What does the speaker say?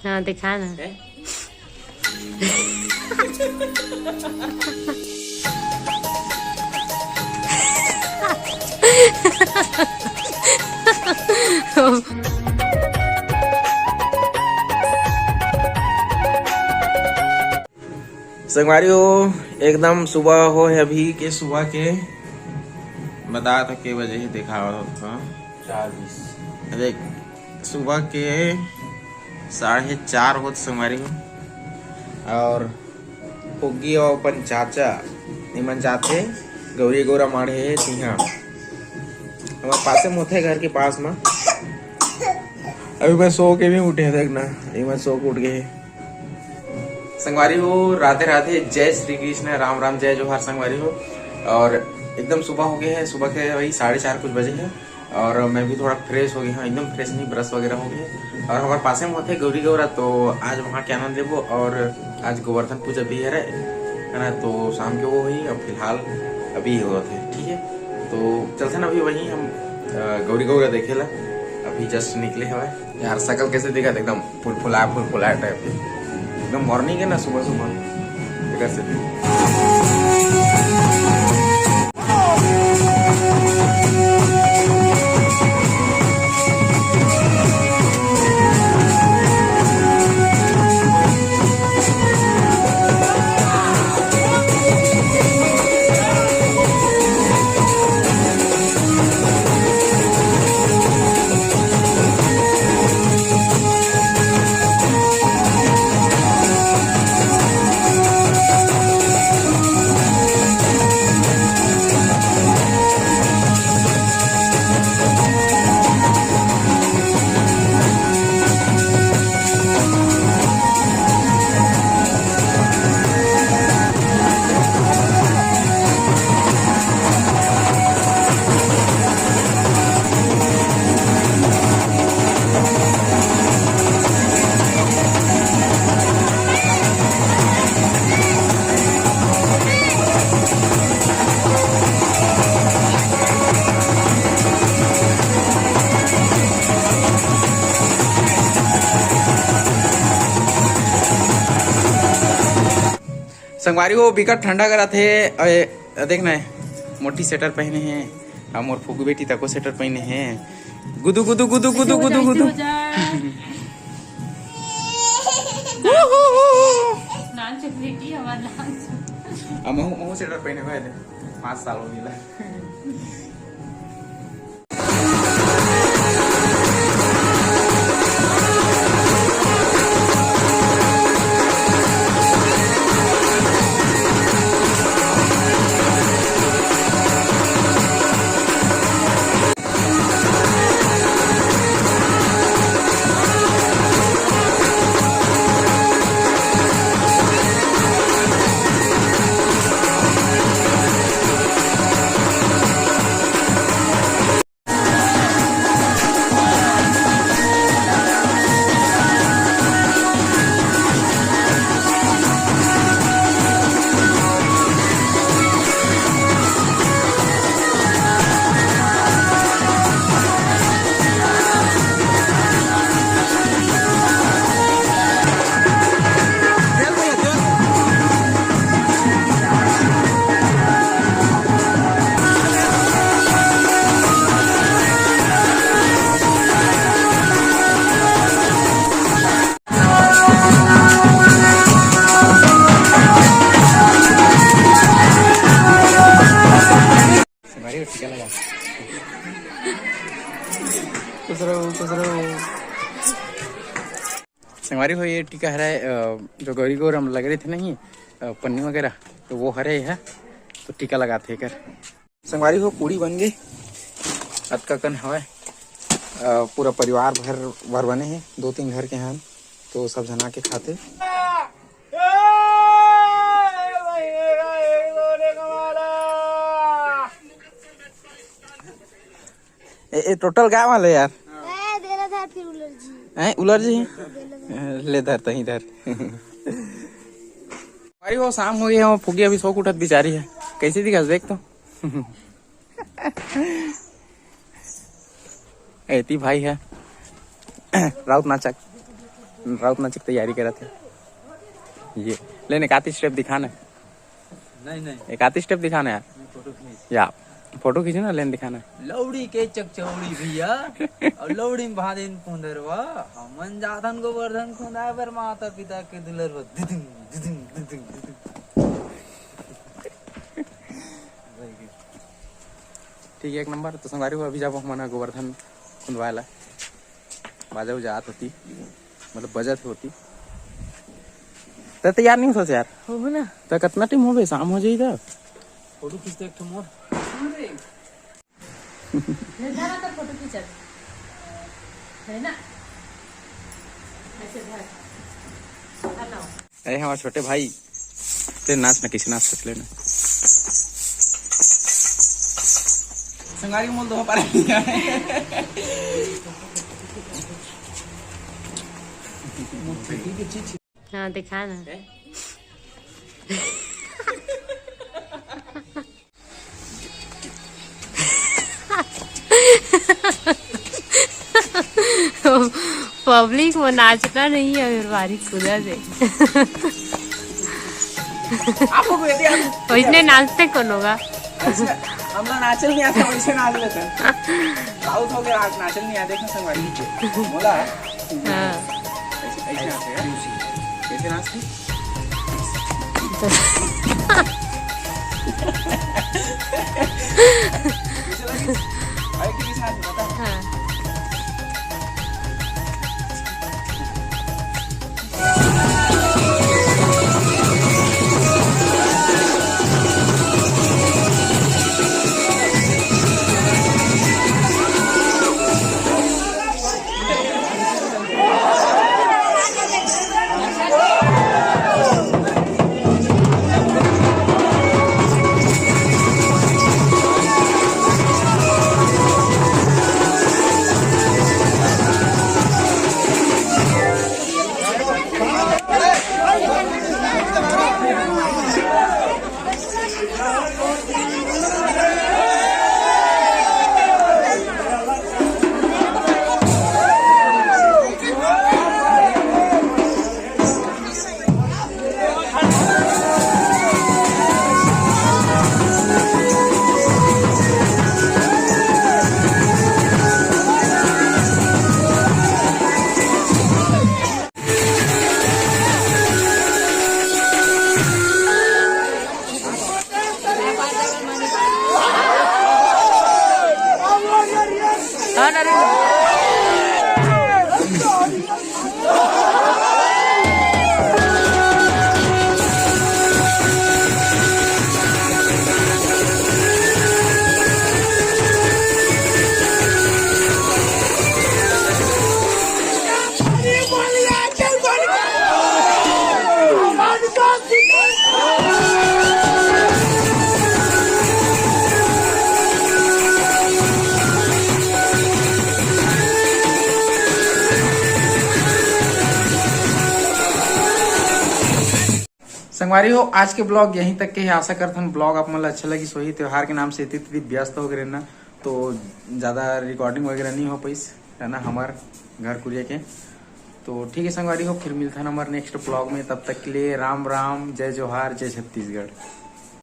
हाँ दिखा ना। संगवारी हो एकदम सुबह हो है अभी के सुबह के बता तो के बजे ही देखा था 4:20 देख सुबह के 4:30 हो संगवारी हो और पुग्गी और अपन चाचा निमन जाते गौरी गौरा माढ़े तिहा हमारे पास में होते घर के पास में। अभी मैं सो के भी उठे देखना मैं सो के उठ गए संगवारी हो। राधे राधे, जय श्री कृष्ण, राम राम, जय जोहार संगवारी हो। और एकदम सुबह हो गए है, सुबह के वही 4:30 कुछ बजे है और मैं भी थोड़ा फ्रेश हो गया हूँ, एकदम फ्रेश नहीं ब्रश वगैरह हो गया। और हमारे पास में होते गौरी गौरा तो आज वहाँ के आनंद लेबो और आज गोवर्धन पूजा भी है ना, तो शाम के वो हुई और फिलहाल अभी हुआ थे। ठीक है तो चलते ना अभी वही हम गौरी गौरा देखे ला। अभी जस्ट निकले हुआ यार, शकल कैसे दिखा एकदम फुल टाइप एकदम मॉर्निंग है ना, सुबह सुबह इधर से संगवारी हो बिकट ठंडा करा थे। देखना है मोटी स्वेटर पहने हैं हम और फुगू बेटी तको स्वेटर पहने हैं। गुदू गुदू गुदू गुदू गुदू गुदू महू स्वेटर पहने हुए 5 साल हो गया। संगवारी हो ये टीका हरा जो गौरी गौर हम लग रहे थे नहीं पन्नी वगैरह तो वो हरे है तो टीका लगाते कर। संगवारी हो पूरी बन गई अतका कन हवा पूरा परिवार भर बने हैं 2-3 घर के हैं तो सब जना के खाते। ए टोटल गाँव वाले यार उलर जी ले धर तही धर। अरे वो शाम हो गया फुगी अभी सो उठत बिचारी है कैसे दिखा देख तो। ऐती भाई है राउत नाचक राउत नाच की तैयारी कर रहे थे। ये लेने एक आती स्टेप दिखाना। नहीं एक आती स्टेप दिखाना यार। फोटो खींच। या फोटो खींचना लेन दिखाना। लौड़ी के चकचौड़ी भैया और लौड़ी में भादिन कुंदरवा हमन जाथन गोवर्धन खुंदाए बर माता पिता के दुलरवा दिदिंग दिदिंग दिदिंग दिदिंग। ठीक है एक नंबर। तो संगवारी अभी जब हम गोवर्धन खुंदवाला बाजा उजात होती मतलब बजत होती तो तैयार नहीं होता यार हो ना तो कितना टाइम हो गए शाम हो जाई तो फोटो खींचते एक ठो मोर निर्धारा कर फोटो खींचत है ना ऐसे धर हटाओ। अरे हमारे छोटे भाई तेरे नाच ना किसी नाच सोच लेना संगारी मोल दो पारे हाँ दिखा ना। पब्लिक में नाचना नहीं है फिर बारीक खुदा से वैसे नाचते कौन होगा। हम लोग नाचल नहीं आता वैसे नाच लेते हैं साउथ हो गया नाचल नहीं आता देखना संगवारी बोला हाँ ऐसे ऐसे आते हैं कैसे नाचती अरे किसी साथ बता हाँ संगवारी हो आज के ब्लॉग यहीं तक के है। आशा करता हूँ ब्लॉग आप मतलब अच्छा लगी। सोही त्योहार के नाम से इतनी व्यस्त हो गए ना तो ज़्यादा रिकॉर्डिंग वगैरह नहीं हो पाई है ना हमारे घर कुरिया के। तो ठीक है संगवारी हो फिर मिलता है हमारे नेक्स्ट ब्लॉग में। तब तक के लिए राम राम जय जोहार जय छत्तीसगढ़।